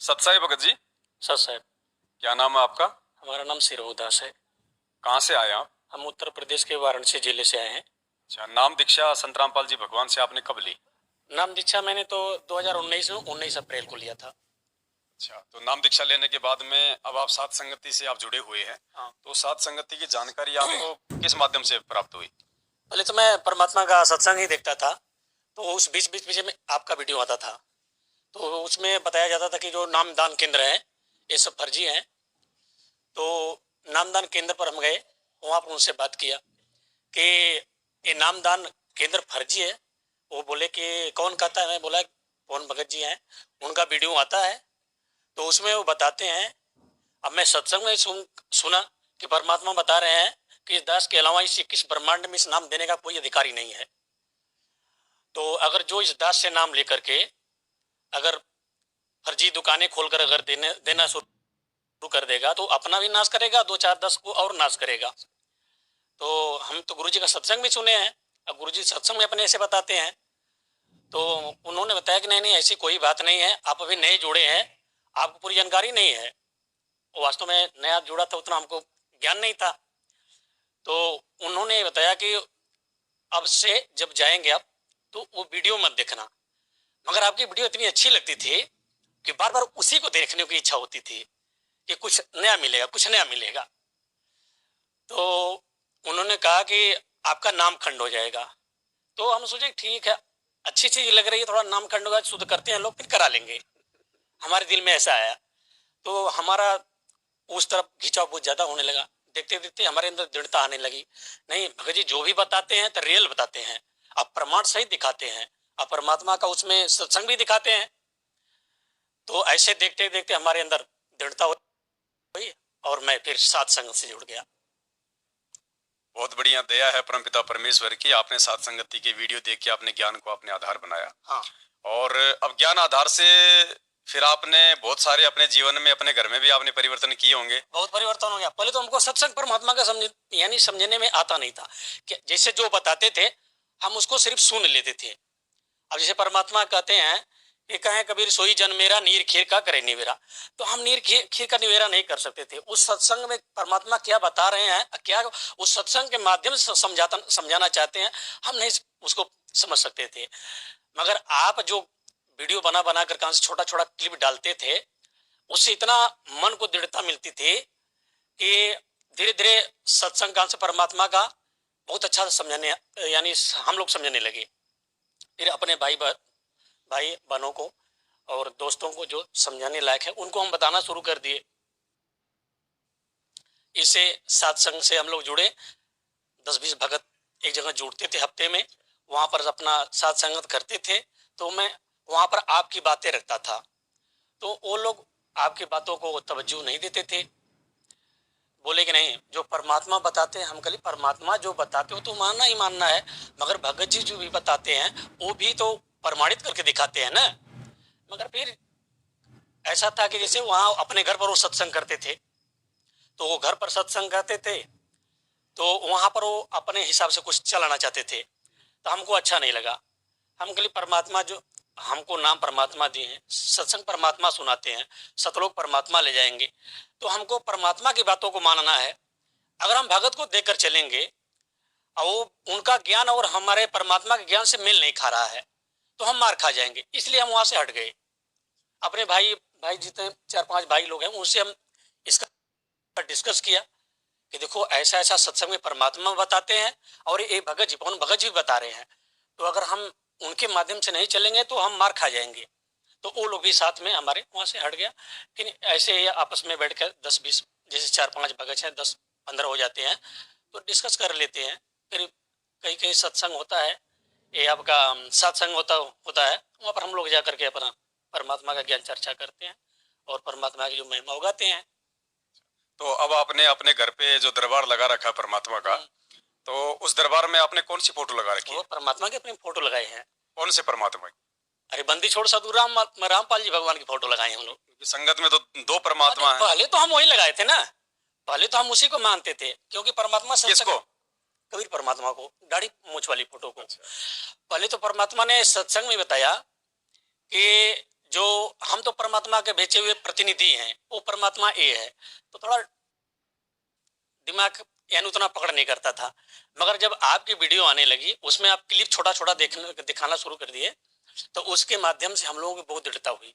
सत साई भगत जी, सर साहब, क्या नाम है आपका? हमारा नाम सिरोदास है। कहाँ से आए आप? हम उत्तर प्रदेश के वाराणसी जिले से आए हैं। अच्छा, नाम दीक्षा संत रामपाल जी भगवान से आपने कब ली? नाम दीक्षा मैंने तो 2019 में 19 अप्रैल को लिया था। अच्छा, तो नाम दीक्षा लेने के बाद में अब आप सात संगति से आप जुड़े हुए हैं। हाँ। तो सात संगति की जानकारी आपको किस माध्यम से प्राप्त हुई? पहले तो मैं परमात्मा का सत्संग ही देखता था, तो उस बीच बीच बीच में आपका वीडियो आता था, तो उसमें बताया जाता था कि जो नामदान केंद्र है ये सब फर्जी है। तो नामदान केंद्र पर हम गए, वहाँ पर उनसे बात किया कि ये नामदान केंद्र फर्जी है। वो बोले कि कौन कहता है? मैं बोला पवन भगत जी हैं, उनका वीडियो आता है तो उसमें वो बताते हैं। अब मैं सत्संग में सुना कि परमात्मा बता रहे हैं कि इस दास के अलावा इस 21 ब्रह्मांड में इस नाम देने का कोई अधिकारी नहीं है। तो अगर जो इस दास से नाम लेकर के अगर फर्जी दुकानें खोलकर अगर देना शुरू कर देगा तो अपना भी नाश करेगा, 2 4 10 को और नाश करेगा। तो हम तो गुरुजी का सत्संग भी सुने हैं, अब गुरुजी सत्संग में अपने ऐसे बताते हैं। तो उन्होंने बताया कि नहीं नहीं ऐसी कोई बात नहीं है, आप अभी नए जुड़े हैं, आपको पूरी जानकारी नहीं है। वास्तव में नया जुड़ा था, उतना हमको ज्ञान नहीं था। तो उन्होंने बताया कि अब से जब जाएंगे आप तो वो वीडियो मत देखना, मगर आपकी वीडियो इतनी अच्छी लगती थी कि बार बार उसी को देखने की इच्छा होती थी कि कुछ नया मिलेगा, कुछ नया मिलेगा। तो उन्होंने कहा कि आपका नाम खंड हो जाएगा। तो हम सोचे ठीक है, अच्छी चीज लग रही है, थोड़ा नाम खंड होगा, शुद्ध करते हैं लोग, फिर करा लेंगे। हमारे दिल में ऐसा आया, तो हमारा उस तरफ खिंचाव बहुत ज्यादा होने लगा। देखते देखते हमारे अंदर दृढ़ता आने लगी, नहीं भगत जी जो भी बताते हैं तो रियल बताते हैं, आप प्रमाण सहित दिखाते हैं, आप परमात्मा का उसमें सत्संग भी दिखाते हैं। तो ऐसे देखते देखते हमारे अंदर दृढ़ता हुई और मैं फिर सात संगत से जुड़ गया। बहुत बढ़िया दया है परमपिता परमेश्वर की, आपने सात संगति के वीडियो देख के आपने ज्ञान को अपने आधार बनाया। हाँ। और अब ज्ञान आधार से फिर आपने बहुत सारे अपने जीवन में अपने घर में भी आपने परिवर्तन किए होंगे। बहुत परिवर्तन हो गया। पहले तो हमको सत्संग परमात्मा का यानी समझने में आता नहीं था कि जैसे जो बताते थे हम उसको सिर्फ सुन लेते थे। अब जैसे परमात्मा कहते हैं कि कहें कबीर सोई जन मेरा नीर खीर का करे निवेरा, तो हम नीर खीर का निवेरा नहीं कर सकते थे। उस सत्संग में परमात्मा क्या बता रहे हैं, क्या उस सत्संग के माध्यम से समझाना चाहते हैं, हम नहीं उसको समझ सकते थे। मगर आप जो वीडियो बना बना कर कहां से छोटा छोटा क्लिप डालते थे, उससे इतना मन को दृढ़ता मिलती थी कि धीरे धीरे सत्संग काल से परमात्मा का बहुत अच्छा समझने, यानी हम लोग समझने लगे। फिर अपने भाई बहनों को और दोस्तों को जो समझाने लायक है उनको हम बताना शुरू कर दिए। इससे सत्संग से हम लोग जुड़े, 10 20 भगत एक जगह जुड़ते थे हफ्ते में, वहां पर अपना साथ संगत करते थे। तो मैं वहां पर आपकी बातें रखता था, तो वो लोग आपकी बातों को तवज्जो नहीं देते थे, बोले कि नहीं जो परमात्मा बताते हैं, हम कल परमात्मा जो बताते हो तो मानना ही मानना है, मगर भगत जी जो भी बताते हैं वो भी तो प्रमाणित करके दिखाते हैं ना। मगर फिर ऐसा था कि जैसे वहां अपने घर पर वो सत्संग करते थे, तो वो घर पर सत्संग करते थे, तो वहां पर वो अपने हिसाब से कुछ चलाना चाहते थे, तो हमको अच्छा नहीं लगा। हम के लिए परमात्मा जो हमको नाम परमात्मा दिए हैं, सत्संग परमात्मा सुनाते हैं, सतलोक परमात्मा ले जाएंगे, तो हमको परमात्मा की बातों को मानना है। अगर हम भगत को देखकर चलेंगे और वो उनका ज्ञान और हमारे परमात्मा के ज्ञान से मेल नहीं खा रहा है तो हम मार खा जाएंगे, इसलिए हम वहां से हट गए। अपने भाई भाई जितने 4 5 भाई लोग हैं उनसे हम इसका डिस्कस किया कि देखो ऐसा ऐसा सत्संग में परमात्मा बताते हैं और ये भगत जी पवन भगत जी बता रहे हैं, तो अगर हम उनके माध्यम से नहीं चलेंगे तो हम मार खा जाएंगे। तो वो लोग भी साथ में हमारे वहां से हट गया कि ऐसे ही आपस में बैठकर 10 20 जैसे 4 5 भगत हैं, 10 15 हो जाते हैं तो डिस्कस कर लेते हैं। फिर कहीं कहीं सत्संग होता है, ये आपका सत्संग होता है, वहाँ पर हम लोग जा करके अपना परमात्मा का ज्ञान चर्चा करते हैं और परमात्मा की जो महिमा उगाते हैं। तो अब आपने अपने घर पे जो दरबार लगा रखा है परमात्मा का, तो उस दरबार में आपने कौन सी फोटो लगा रखी है? वो परमात्मा के अपनी फोटो लगाए हैं। कौन से परमात्मा की? अरे बंदी छोड़ साधु रामपाल जी भगवान की फोटो लगाए हम लोग। संगत में तो दो परमात्मा है। पहले तो हम वही लगाए थे ना, पहले तो हम उसी को मानते थे, क्योंकि परमात्मा किसको? कबीर परमात्मा को, दाढ़ी मूछ वाली फोटो को। पहले तो परमात्मा ने सत्संग में बताया कि जो हम तो परमात्मा के भेजे हुए प्रतिनिधि हैं, वो परमात्मा ए है, तो थोड़ा दिमाग यानी उतना पकड़ नहीं करता था। मगर जब आपकी वीडियो आने लगी, उसमें आप क्लिप छोटा छोटा दिखाना शुरू कर दिए, तो उसके माध्यम से हम लोगों की बहुत दृढ़ता हुई।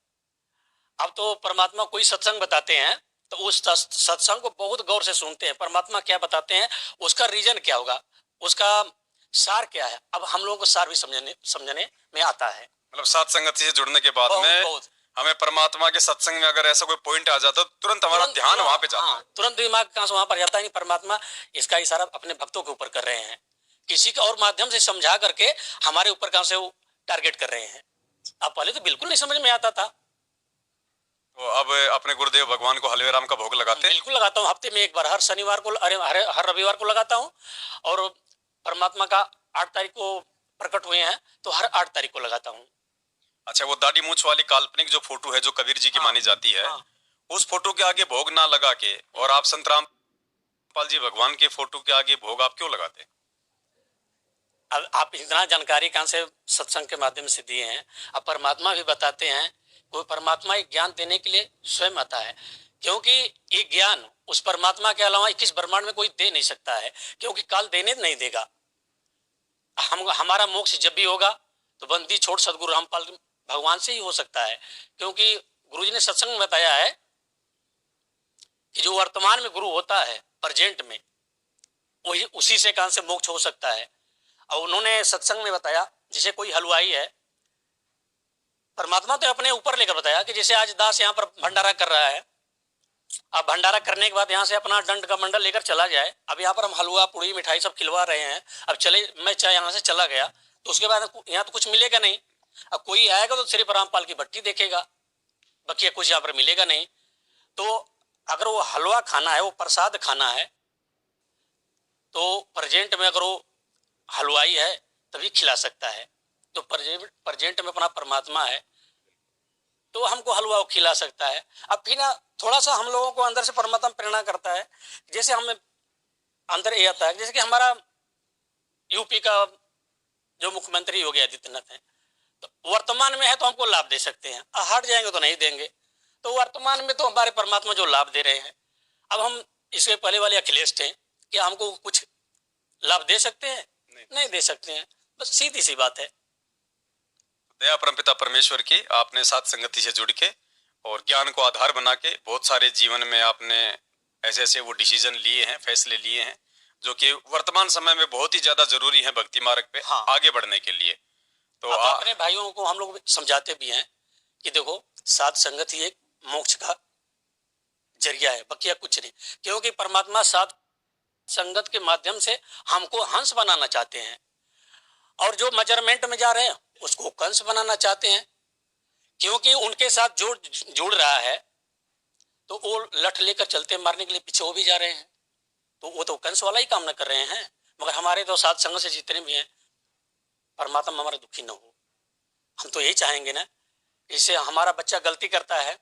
अब तो परमात्मा कोई सत्संग बताते हैं तो उस सत्संग को बहुत गौर से सुनते हैं, परमात्मा क्या बताते हैं, उसका रीजन क्या होगा, उसका सार क्या है। अब हम लोगों को सार भी समझने में आता है। मतलब सात संगत से जुड़ने के बाद बहुत में बहुत हमें परमात्मा के सत्संग में अगर ऐसा कोई पॉइंट आ जाता तो तुरंत हमारा ध्यान वहां पे जाता है। तुरंत दिमाग कहाँ से वहां पर जाता है। परमात्मा इसका इशारा अपने भक्तों के ऊपर कर रहे हैं, किसी के और माध्यम से समझा करके हमारे ऊपर कहाँ से वो टारगेट कर रहे हैं। अब पहले तो बिल्कुल नहीं समझ में आता था। तो अब अपने गुरुदेव भगवान को हलवे राम का भोग लगाते हैं? बिल्कुल लगाता हूँ, हफ्ते में एक बार, हर शनिवार को, हर रविवार को लगाता हूँ। और परमात्मा का 8 तारीख को प्रकट हुए हैं तो हर 8 तारीख को लगाता हूँ। अच्छा, वो दाढ़ी मूछ वाली काल्पनिक जो फोटो है जो कबीर जी की मानी जाती है, उस फोटो के आगे भोग ना लगा के और आप संत रामपाल जी भगवान के फोटो के आगे भोग आप क्यों लगाते हैं? अब आप इतना जानकारी कहाँ से सत्संग के माध्यम से दिए हैं। अब परमात्मा भी बताते हैं, कोई परमात्मा एक ज्ञान देने के लिए स्वयं आता है, क्योंकि ये ज्ञान उस परमात्मा के अलावा इस ब्रह्मांड में कोई दे नहीं सकता है, क्योंकि काल देने नहीं देगा। हमारा मोक्ष जब भी होगा तो बंदी छोड़ सदगुरु रामपाल भगवान से ही हो सकता है, क्योंकि गुरु जी ने सत्संग में बताया है कि जो वर्तमान में गुरु होता है प्रेजेंट में, वही उसी से कहां से मोक्ष हो सकता है। और उन्होंने सत्संग में बताया, जैसे कोई हलवाई है, परमात्मा तो अपने ऊपर लेकर बताया कि जैसे आज दास यहाँ पर भंडारा कर रहा है, अब भंडारा करने के बाद यहाँ से अपना दंड का मंडल लेकर चला जाए। अब यहाँ पर हम हलवा पूड़ी मिठाई सब खिलवा रहे हैं, अब चले मैं चाहे यहाँ से चला गया तो उसके बाद यहाँ तो कुछ मिलेगा नहीं। अब कोई आएगा तो सिर्फ रामपाल की भट्टी देखेगा, बाकी कुछ यहाँ पर मिलेगा नहीं। तो अगर वो हलवा खाना है, वो प्रसाद खाना है, तो प्रेजेंट में अगर वो हलवाई है तभी खिला सकता है। तो प्रेजेंट में अपना परमात्मा है तो हमको हलवा खिला सकता है। अब फिर ना थोड़ा सा हम लोगों को अंदर से परमात्मा प्रेरणा करता है, जैसे हमें अंदर ये आता है, जैसे कि हमारा यूपी का जो मुख्यमंत्री योगी आदित्यनाथ है, तो वर्तमान में है तो हमको लाभ दे सकते हैं, हट जाएंगे तो नहीं देंगे। तो वर्तमान में तो हमारे परमात्मा जो लाभ दे रहे हैं, अब हम इसके पहले वाले अखिलेश थे, क्या हमको कुछ लाभ दे सकते हैं? नहीं दे सकते हैं। बस सीधी सी बात है। दया परमपिता परमेश्वर की आपने साथ संगति से जुड़ के और ज्ञान को आधार बना के बहुत सारे जीवन में आपने ऐसे ऐसे वो डिसीजन लिए हैं, फैसले लिए हैं जो कि वर्तमान समय में बहुत ही ज्यादा जरूरी है भक्ति मार्ग पे आगे बढ़ने के लिए। तो अपने भाइयों को हम लोग समझाते भी हैं कि देखो, साथ संगत ही एक मोक्ष का जरिया है, बकिया कुछ नहीं। क्योंकि परमात्मा साथ संगत के माध्यम से हमको हंस बनाना चाहते हैं, और जो मेजरमेंट में जा रहे हैं उसको कंस बनाना चाहते हैं, क्योंकि उनके साथ जो जुड़ रहा है तो वो लठ लेकर चलते मारने के लिए पीछे वो भी जा रहे हैं, तो वो तो कंस वाला ही काम न कर रहे हैं। मगर हमारे तो साथ संग से जितने भी हैं, परमात्मा हमारा दुखी न हो। हम तो यही चाहेंगे ना, इससे हमारा बच्चा गलती करता है,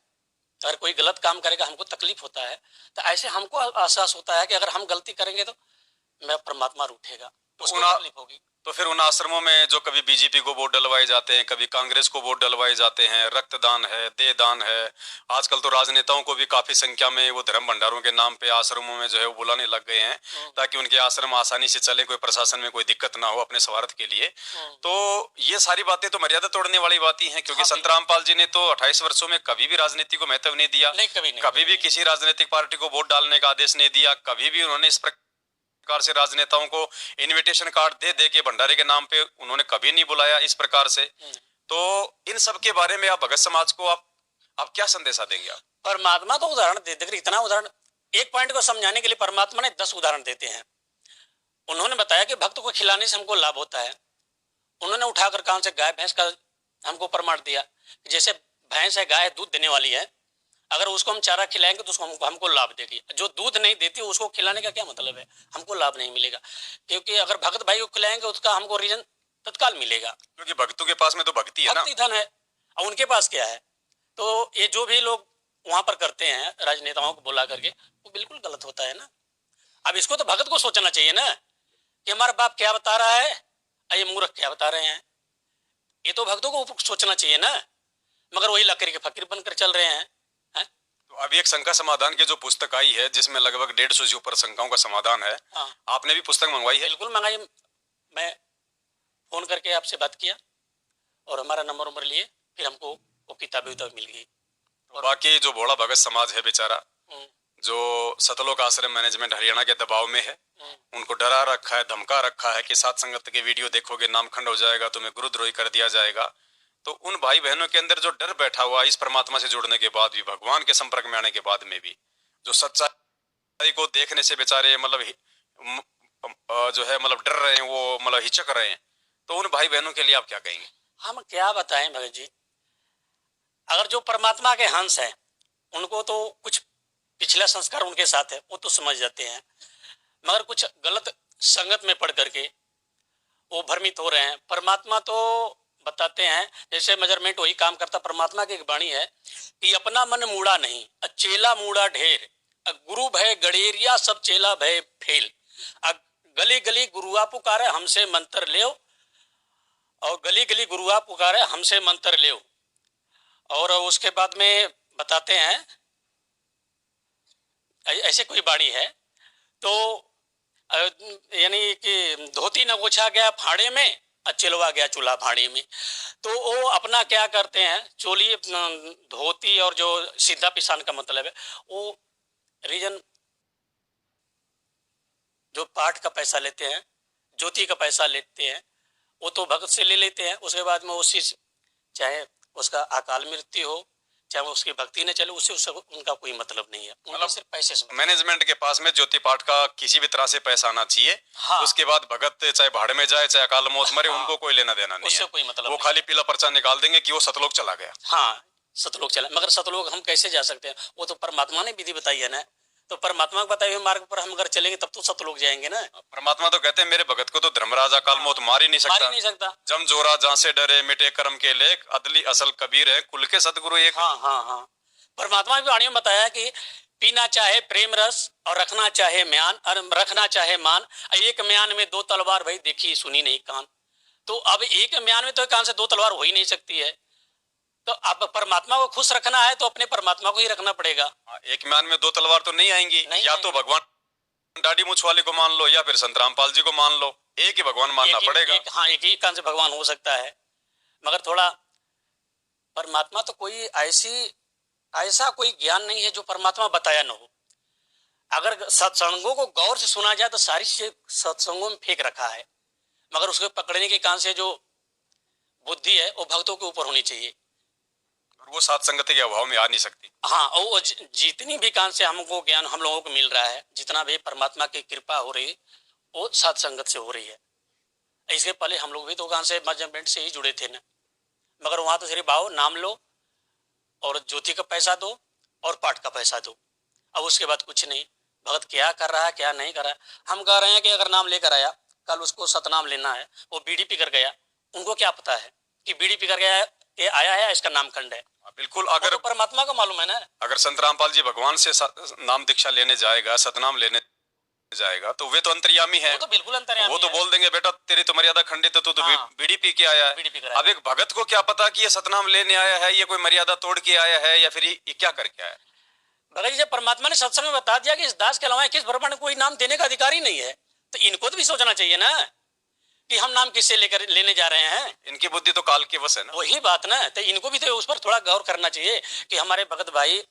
अगर कोई गलत काम करेगा हमको तकलीफ होता है, तो ऐसे हमको एहसास होता है कि अगर हम गलती करेंगे तो मैं परमात्मा रूठेगा, उसको तकलीफ होगी। तो फिर उन आश्रमों में जो कभी बीजेपी को वोट डलवाए जाते हैं, कभी कांग्रेस को वोट डलवाए जाते हैं, रक्तदान है, देहदान है, आजकल तो राजनेताओं को भी काफी संख्या में वो धर्म भंडारों के नाम पे आश्रमों में जो है वो बुलाने लग गए हैं ताकि उनके आश्रम आसानी से चले, कोई प्रशासन में कोई दिक्कत ना हो अपने स्वार्थ के लिए। तो ये सारी बातें तो मर्यादा तोड़ने वाली बातें हैं, क्योंकि संत रामपाल जी ने तो 28 वर्षों में कभी भी राजनीति को महत्व नहीं दिया, कभी भी किसी राजनीतिक पार्टी को वोट डालने का आदेश नहीं दिया, कभी भी उन्होंने इस प्रकार से राजनेताओं को इनविटेशन कार्ड दे दे के भंडारे के नाम पे उन्होंने कभी नहीं बुलाया इस प्रकार से। तो इन सब के बारे में आप भगत समाज को आप क्या संदेशा देंगे? आप परमात्मा तो उदाहरण देते, इतना उदाहरण, एक पॉइंट को समझाने के लिए परमात्मा ने 10 उदाहरण देते हैं। उन्होंने बताया कि भक्त को खिलाने से हमको लाभ होता है। उन्होंने उठाकर कान से गाय भैंस का हमको प्रमाण दिया, जैसे भैंस है, गाय दूध देने वाली है, अगर उसको हम चारा खिलाएंगे तो उसको हमको लाभ देगी। जो दूध नहीं देती उसको खिलाने का क्या मतलब है, हमको लाभ नहीं मिलेगा। क्योंकि अगर भक्त भाई को खिलाएंगे उसका हमको रीजन तत्काल मिलेगा, क्योंकि भक्तों के पास में तो भक्ति है ना, भक्ति धन है, और उनके पास क्या है। तो ये जो भी लोग वहां पर करते हैं राजनेताओं को बुला करके, वो बिल्कुल गलत होता है ना। अब इसको तो भगत को सोचना चाहिए ना कि हमारा बाप क्या बता रहा है, ये मूर्ख क्या बता रहे हैं। ये तो भक्तों को सोचना चाहिए ना। मगर वही लकड़ी के फकीर बनकर चल रहे हैं। तो अभी एक शंका समाधान की जो पुस्तक आई है जिसमें लगभग 150 से ऊपर शंकाओं का समाधान है, हाँ आपने भी पुस्तक मंगवाई है? बिल्कुल मंगाई। मैं फोन करके आपसे बात किया और हमारा नंबर लिए, फिर हमको वो किताबें मिल गई। तो बाकी जो भोला भगत समाज है बेचारा, जो सतलोक आश्रम मैनेजमेंट हरियाणा के दबाव में है, उनको डरा रखा है, धमका रखा है कि सात संगत के वीडियो देखोगे नाम खंड हो जाएगा, तुम्हें गुरुद्रोही कर दिया जाएगा। तो उन भाई बहनों के अंदर जो डर बैठा हुआ इस परमात्मा से जुड़ने के बाद भी, भगवान के संपर्क में आने के बाद में भी, जो सच्चाई को देखने से बेचारे जो है डर रहे हैं, वो हिचक रहे हैं, तो उन भाई बहनों के लिए आप क्या कहेंगे? हम क्या बताएं भगत जी, अगर जो परमात्मा के हंस हैं उनको तो कुछ पिछला संस्कार उनके साथ है वो तो समझ जाते हैं, मगर कुछ गलत संगत में पढ़ करके वो भ्रमित हो रहे हैं। परमात्मा तो बताते हैं, जैसे मेजरमेंट वही काम करता। परमात्मा की एक वाणी है कि अपना मन मूड़ा नहीं, चेला मूड़ा ढेर, गुरु भय गड़ेरिया सब चेला भय फेल, गली गली गुरुआ पुकारे हमसे मंत्र ले, और गली गली गुरुआ पुकारे हमसे मंत्र ले। और उसके बाद में बताते हैं ऐसे कोई बाणी है, तो यानी कि धोती न गोछा गया फाड़े में, चिलवा गया चूल्हा भाड़े में। तो वो अपना क्या करते हैं, चोली धोती और जो सीधा पिसान का मतलब है, वो रीजन जो पाठ का पैसा लेते हैं, ज्योति का पैसा लेते हैं, वो तो भगत से ले लेते हैं। उसके बाद में उसी चाहे उसका अकाल मृत्यु हो, चाहे उसकी भक्ति न चले, उससे उनका कोई मतलब नहीं है। उनका सिर्फ पैसे से मैनेजमेंट के पास में ज्योति पाठ का किसी भी तरह से पैसा आना चाहिए। हाँ। उसके बाद भगत चाहे भाड़ में जाए चाहे अकाल मौत मरे, हाँ। उनको कोई लेना देना नहीं उससे है। कोई मतलब वो नहीं। खाली पीला पर्चा निकाल देंगे कि वो सतलोक चला गया। हाँ सतलोक चला, मगर सतलोक हम कैसे जा सकते हैं? वो तो परमात्मा ने विधि बताई है ना, तो परमात्मा को बताए हुए मार्ग पर हम अगर चलेंगे तब तो सतलोक जाएंगे ना। परमात्मा तो कहते हैं मेरे भगत को तो धर्मराज अकाल मौत मार ही नहीं सकता। जम जोरा जहां से डरे मिटे कर्म के लेख, अदली असल कबीर है कुल के सतगुरु एक। हाँ। परमात्मा की वाणी में बताया कि पीना चाहे प्रेम रस और रखना चाहे म्यान, और रखना चाहे मान, एक म्यान में दो तलवार भाई देखी सुनी नहीं कान। तो अब एक म्यान में तो कान से दो तलवार हो ही नहीं सकती है। तो अब परमात्मा को खुश रखना है तो अपने परमात्मा को ही रखना पड़ेगा। एक म्यान में दो तलवार तो नहीं आएंगी, या तो भगवान दाढ़ी मूछ वाले को मान लो या फिर संत रामपाल जी को मान लो, एक ही भगवान मानना पड़ेगा। हाँ एक ही कान से भगवान हो सकता है, मगर थोड़ा परमात्मा तो कोई ऐसा कोई ज्ञान नहीं है जो परमात्मा बताया न हो। अगर सत्संगों को गौर से सुना जाए तो सारी सत्संगों में फेंक रखा है, मगर उसको पकड़ने के कान से जो बुद्धि है वो भक्तों के ऊपर होनी चाहिए, और वो सात संगति के अभाव में आ नहीं सकती। हाँ, वो जितनी भी कान से हमको ज्ञान हम लोगों को मिल रहा है, जितना भी परमात्मा की कृपा हो रही है, वो सात संगत से हो रही है। इसके पहले हम लोग भी तो कान से मैनेजमेंट से ही जुड़े थे ना, मगर वहां तो सिर्फ आओ नाम लो और ज्योति का पैसा दो और पाठ का पैसा दो, अब उसके बाद कुछ नहीं। भगत क्या कर रहा है क्या नहीं कर रहा है, हम कह रहे हैं कि अगर नाम लेकर आया, कल उसको सतनाम लेना है, वो बीड़ी पी कर गया, उनको क्या पता है कि बीड़ी पी कर गया है, ये आया है इसका नामखंड है। बिल्कुल, अगर तो परमात्मा को मालूम है ना। अगर संत रामपाल जी भगवान से नाम दीक्षा लेने जाएगा, सतनाम लेने जाएगा, तो वे तो अंतर्यामी है, वो तो बिल्कुल अंतर्यामी वो तो बोल देंगे बेटा तेरी तो मर्यादा खंडित है, तू तो बीड़ी पी के आया है। अब एक भगत को क्या पता कि ये सतनाम लेने आया है, ये कोई मर्यादा तोड़ के आया है या फिर ये क्या करके आया। भगत जी जब परमात्मा ने सत्संग में बता दिया कि इस दास के अलावा किस ब्राह्मण को कोई नाम देने का अधिकार ही नहीं है, तो इनको तो भी सोचना चाहिए ना कि हम नाम किससे लेकर लेने जा रहे हैं। इनकी बुद्धि तो काल के वश है ना। वही बात ना, तो इनको भी तो उस पर थोड़ा गौर करना चाहिए कि हमारे भगत भाई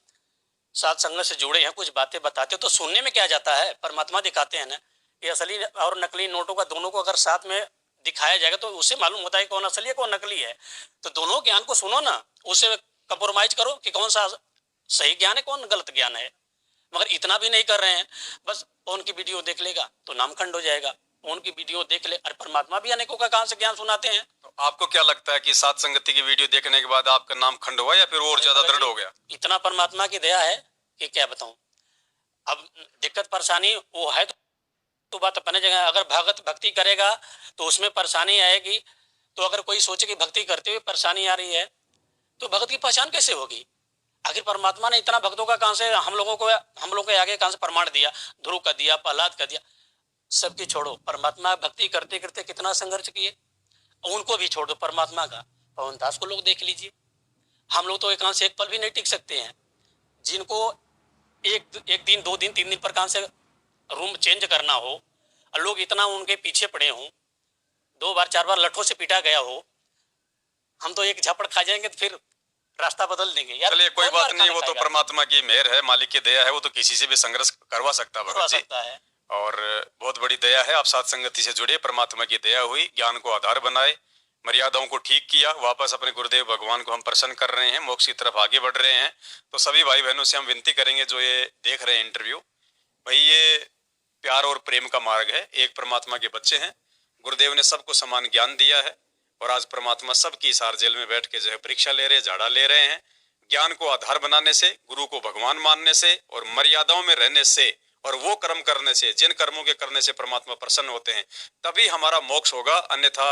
सात संगत से जुड़े हैं, कुछ बातें बताते तो सुनने में क्या जाता है, परमात्मा दिखाते हैं ना। ये असली और नकली नोटों का दोनों को अगर साथ में दिखाया जाएगा तो उससे मालूम होता है कौन असली है कौन नकली है। तो दोनों ज्ञान को सुनो ना, उससे कंप्रोमाइज करो कि कौन सा सही ज्ञान है कौन गलत ज्ञान है। मगर इतना भी नहीं कर रहे हैं, बस फोन की वीडियो देख लेगा तो नामखंड हो जाएगा, फोन की वीडियो देख ले। अरे परमात्मा भी अनेकों का कान से ज्ञान सुनाते हैं। तो आपको क्या लगता है कि सात संगति की वीडियो देखने के बाद आपका नाम खंड हुआ या फिर और ज्यादा दृढ़ हो गया? इतना परमात्मा की दया है कि क्या बताऊं। अब दिक्कत परेशानी वो है तो बात अपने जगह, अगर भक्ति करेगा तो उसमें परेशानी आएगी। तो अगर कोई सोचे कि भक्ति करते हुए परेशानी आ रही है तो भक्त की पहचान कैसे होगी? आखिर परमात्मा ने इतना भक्तों का कान से हम लोगों के आगे कान से प्रमाण दिया, ध्रुव का दिया, प्रहलाद का दिया, सबकी छोड़ो। परमात्मा भक्ति करते करते कितना संघर्ष किए, उनको भी छोड़ दो। परमात्मा का पवन दास को लोग देख लीजिए, हम लोग तो एकांत से एक पल भी नहीं टिक सकते हैं। जिनको एक दिन 2 दिन 3 दिन पर से रूम चेंज करना हो और लोग इतना उनके पीछे पड़े हों, 2 बार 4 बार लठों से पीटा गया हो, हम तो एक झपड़ खा जाएंगे तो फिर रास्ता बदल देंगे यार। चलिए कोई बात नहीं, वो तो परमात्मा की मेहर है, मालिक की दया है, वो तो किसी से भी संघर्ष करवा सकता है भगत जी। है और बहुत बड़ी दया है, आप साथ संगति से जुड़े, परमात्मा की दया हुई, ज्ञान को आधार बनाए, मर्यादाओं को ठीक किया, वापस अपने गुरुदेव भगवान को हम प्रसन्न कर रहे हैं, मोक्ष की तरफ आगे बढ़ रहे हैं। तो सभी भाई बहनों से हम विनती करेंगे जो ये देख रहे हैं इंटरव्यू, भाई ये प्यार और प्रेम का मार्ग है, एक परमात्मा के बच्चे हैं, गुरुदेव ने सबको समान ज्ञान दिया है और आज परमात्मा सबकी इस हार जेल में बैठ के जो है परीक्षा ले रहे, झाड़ा ले रहे हैं। ज्ञान को आधार बनाने से, गुरु को भगवान मानने से और मर्यादाओं में रहने से और वो कर्म करने से, जिन कर्मों के करने से परमात्मा प्रसन्न होते हैं, तभी हमारा मोक्ष होगा। अन्यथा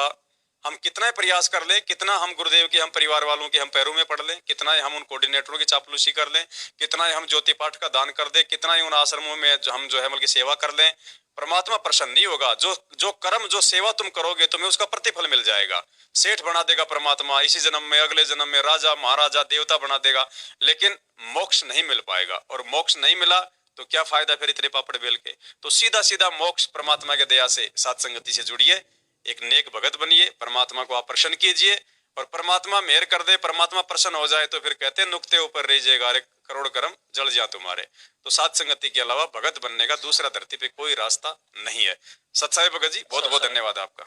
हम कितना ही प्रयास कर लें, कितना हम गुरुदेव के, हम परिवार वालों के हम पैरों में पड़ लें, कितना ही हम उन कोऑर्डिनेटरों की चापलूसी कर लें, कितना ही हम ज्योति पाठ का दान कर दें, कितना ही उन आश्रमों में हम जो है बल्कि सेवा कर लें, परमात्मा प्रसन्न नहीं होगा। जो कर्म, जो सेवा तुम करोगे तुम्हें उसका प्रतिफल मिल जाएगा। सेठ बना देगा परमात्मा इसी जन्म में, अगले जन्म में राजा महाराजा देवता बना देगा, लेकिन मोक्ष नहीं मिल पाएगा। और मोक्ष नहीं मिला तो क्या फायदा फिर इतने पापड़ बेल के। तो सीधा सीधा मोक्ष परमात्मा के दया से साथ संगति से जुड़िए, एक नेक भगत बनिए, परमात्मा को आप प्रसन्न कीजिए और परमात्मा मेहर कर दे, परमात्मा प्रसन्न हो जाए तो फिर कहते हैं नुक्ते ऊपर रहिएगा, अरे करोड़ कर्म जल जा तुम्हारे। तो साथ संगति के अलावा भगत बनने का दूसरा धरती पे कोई रास्ता नहीं है। सत्साई भगत जी, बहुत बहुत धन्यवाद आपका।